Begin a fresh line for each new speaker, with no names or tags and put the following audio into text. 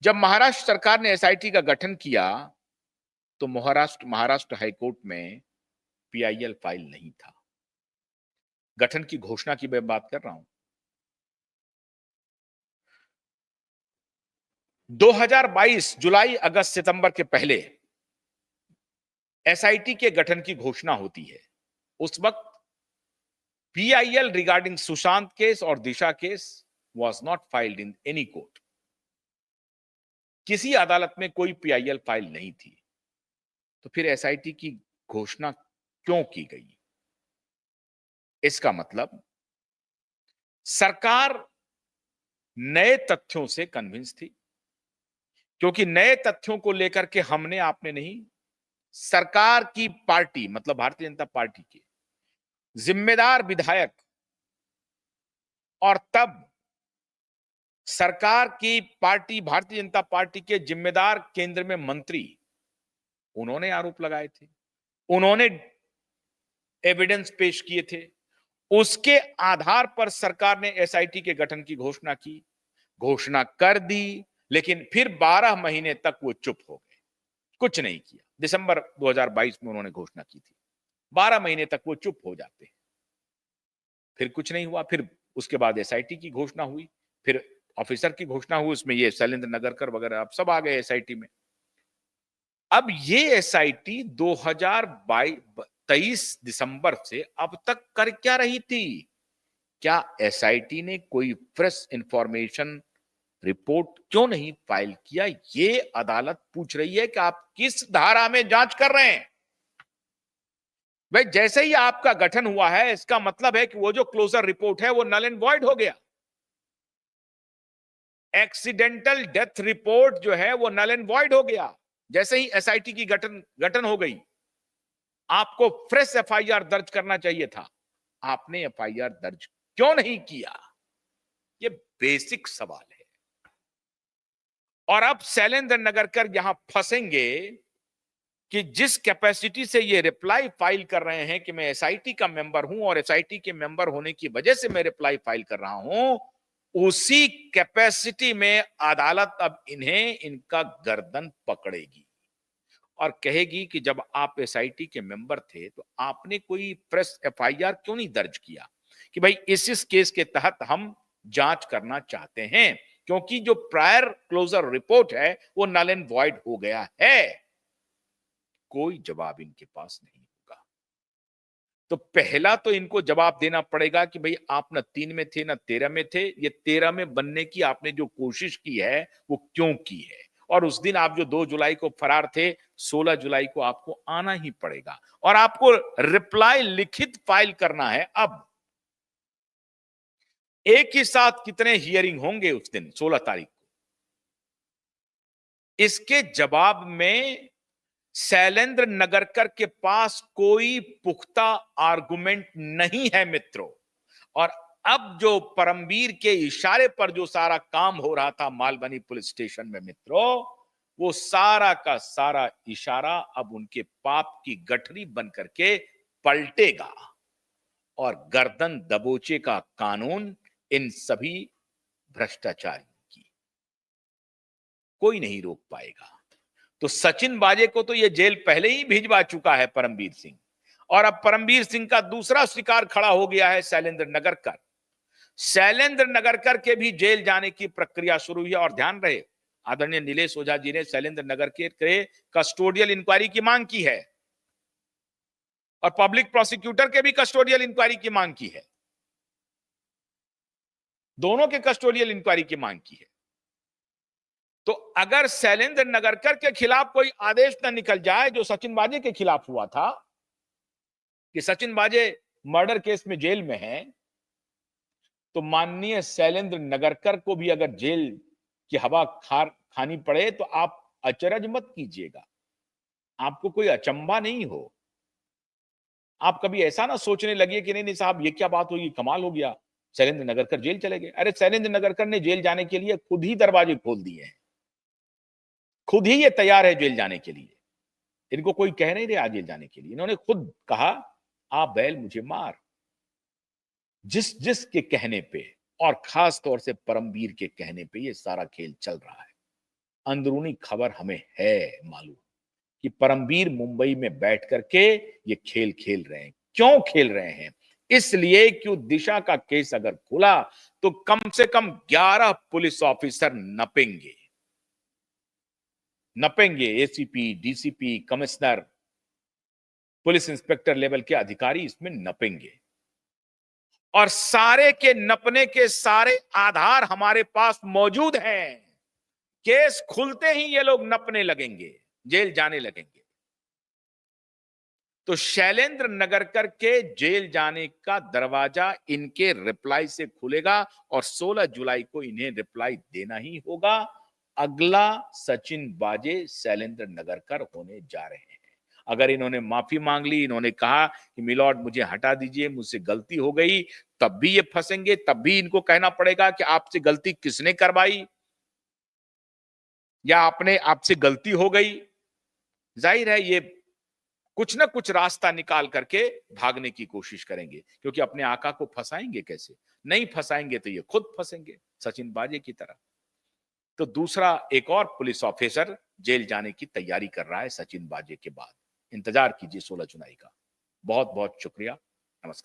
जब महाराष्ट्र सरकार ने एसआईटी का गठन किया तो महाराष्ट्र हाईकोर्ट में पीआईएल फाइल नहीं था। गठन की घोषणा की मैं बात कर रहा हूं। 2022 जुलाई, अगस्त, सितंबर के पहले एसआईटी के गठन की घोषणा होती है। उस वक्त पीआईएल रिगार्डिंग सुशांत केस और Disha case was not filed in any court. किसी अदालत में कोई पीआईएल फाइल नहीं थी। तो फिर एसआईटी की घोषणा क्यों की गई? इसका मतलब सरकार नए तथ्यों से कन्विंस थी, क्योंकि नए तथ्यों को लेकर के हमने आपने नहीं, सरकार की पार्टी मतलब भारतीय जनता पार्टी के जिम्मेदार विधायक और तब सरकार की पार्टी भारतीय जनता पार्टी के जिम्मेदार केंद्र में मंत्री, उन्होंने आरोप लगाए थे, उन्होंने एविडेंस पेश किए थे। उसके आधार पर सरकार ने एसआईटी के गठन की घोषणा की, घोषणा कर दी, लेकिन फिर 12 महीने तक वो चुप हो गए, कुछ नहीं किया। दिसंबर 2022 में उन्होंने घोषणा की थी, 12 महीने तक वो चुप हो जाते हैं, फिर कुछ नहीं हुआ। फिर उसके बाद एसआईटी की घोषणा हुई, फिर ऑफिसर की घोषणा हुई, उसमें ये शैलेंद्र नगरकर वगैरह अब सब आ गए एसआईटी में। अब ये एसआईटी 2023 दिसंबर से अब तक कर क्या रही थी? क्या एसआईटी ने कोई फ्रेश इंफॉर्मेशन रिपोर्ट क्यों नहीं फाइल किया? ये अदालत पूछ रही है कि आप किस धारा में जांच कर रहे हैं। भाई जैसे ही आपका गठन हुआ है, इसका मतलब है कि वो जो क्लोजर रिपोर्ट है वो नल एंड वॉइड हो गया। एक्सीडेंटल डेथ रिपोर्ट जो है वो नल एंड वॉइड हो गया जैसे ही एसआईटी की गठन हो गई। आपको फ्रेश एफआईआर दर्ज करना चाहिए था, आपने एफआईआर दर्ज क्यों नहीं किया? ये बेसिक सवाल है। और अब शैलेंद्र नगरकर यहां फंसेंगे कि जिस कैपेसिटी से ये रिप्लाई फाइल कर रहे हैं कि मैं एसआईटी का मेंबर हूं और एसआईटी के मेंबर होने की वजह से मैं रिप्लाई फाइल कर रहा हूं, उसी कैपेसिटी में अदालत अब इन्हें इनका गर्दन पकड़ेगी और कहेगी कि जब आप एसआईटी के मेंबर थे तो आपने कोई फ्रेश एफआईआर क्यों नहीं दर्ज किया कि भाई इस केस के तहत हम जांच करना चाहते हैं, क्योंकि जो प्रायर क्लोजर रिपोर्ट है वो नल एंड वॉइड हो गया है। कोई जवाब इनके पास नहीं होगा। तो पहला तो इनको जवाब देना पड़ेगा कि भाई आप न 3 में थे न 13 में थे, ये 13 में बनने की आपने जो कोशिश की है वो क्यों की है? और उस दिन आप जो 2 जुलाई को फरार थे, 16 जुलाई को आपको आना ही पड़ेगा और आपको रिप्लाई लिखित फाइल करना है। अब एक ही साथ कितने हियरिंग होंगे उस दिन 16 तारीख को? इसके जवाब में शैलेंद्र नगरकर के पास कोई पुख्ता आर्गुमेंट नहीं है मित्रों। और अब जो परमवीर के इशारे पर जो सारा काम हो रहा था मालबनी पुलिस स्टेशन में मित्रों, वो सारा का सारा इशारा अब उनके पाप की गठरी बन करके पलटेगा और गर्दन दबोचे का कानून इन सभी भ्रष्टाचारियों की कोई नहीं रोक पाएगा। तो सचिन बाजे को तो ये जेल पहले ही भिजवा चुका है परमवीर सिंह, और अब परमवीर सिंह का दूसरा शिकार खड़ा हो गया है शैलेंद्र नगरकर। शैलेंद्र नगरकर के भी जेल जाने की प्रक्रिया शुरू हुई है। और ध्यान रहे, आदरणीय नीलेश ओझा जी ने शैलेंद्र नगरकर के कस्टोडियल इंक्वायरी की मांग की है और पब्लिक प्रोसिक्यूटर के भी कस्टोडियल इंक्वायरी की मांग की है, दोनों के कस्टोडियल इंक्वायरी की मांग की है। तो अगर शैलेंद्र नगरकर के खिलाफ कोई आदेश न निकल जाए जो सचिन बाजे के खिलाफ हुआ था कि सचिन बाजे मर्डर केस में जेल में है, तो माननीय शैलेंद्र नगरकर को भी अगर जेल की हवा खानी पड़े तो आप अचरज मत कीजिएगा, आपको कोई अचंभा नहीं हो। आप कभी ऐसा ना सोचने लगिए कि नहीं नहीं साहब ये क्या बात हुई, कमाल हो गया, शैलेंद्र नगरकर जेल चले गए। अरे शैलेंद्र नगरकर ने जेल जाने के लिए खुद ही दरवाजे खोल दिए हैं, खुद ही ये तैयार है जेल जाने के लिए। इनको कोई कह नहीं रहा जेल जाने के लिए, इन्होंने खुद कहा आ बैल मुझे मार। जिस जिस के कहने पे और खास तौर से परमवीर के कहने पे ये सारा खेल चल रहा है। अंदरूनी खबर हमें है मालूम कि परमवीर मुंबई में बैठ करके ये खेल खेल रहे हैं। क्यों खेल रहे हैं? इसलिए कि दिशा का केस अगर खुला तो कम से कम 11 पुलिस ऑफिसर नपेंगे। नपेंगे ACP, DCP, commissioner, police inspector level के अधिकारी इसमें नपेंगे। और सारे के नपने के सारे आधार हमारे पास मौजूद हैं। केस खुलते ही ये लोग नपने लगेंगे, जेल जाने लगेंगे। तो शैलेंद्र नगरकर के जेल जाने का दरवाजा इनके रिप्लाई से खुलेगा और 16 जुलाई को इन्हें रिप्लाई देना ही होगा। अगला सचिन वाजे शैलेंद्र नगरकर होने जा रहे हैं। अगर इन्होंने माफी मांग ली, इन्होंने कहा कि मिलॉर्ड मुझे हटा दीजिए, मुझसे गलती हो गई, तब भी ये फंसेंगे। तब भी इनको कहना पड़ेगा कि आपसे गलती किसने करवाई या आपने आपसे गलती हो गई। जाहिर है ये कुछ ना कुछ रास्ता निकाल करके भागने की कोशिश करेंगे, क्योंकि अपने आका को फंसाएंगे कैसे? नहीं फंसाएंगे तो ये खुद फंसेंगे सचिन बाजे की तरह। तो दूसरा एक और पुलिस ऑफिसर जेल जाने की तैयारी कर रहा है सचिन बाजे के बाद। इंतजार कीजिए 16 जुलाई का। बहुत बहुत शुक्रिया। नमस्कार।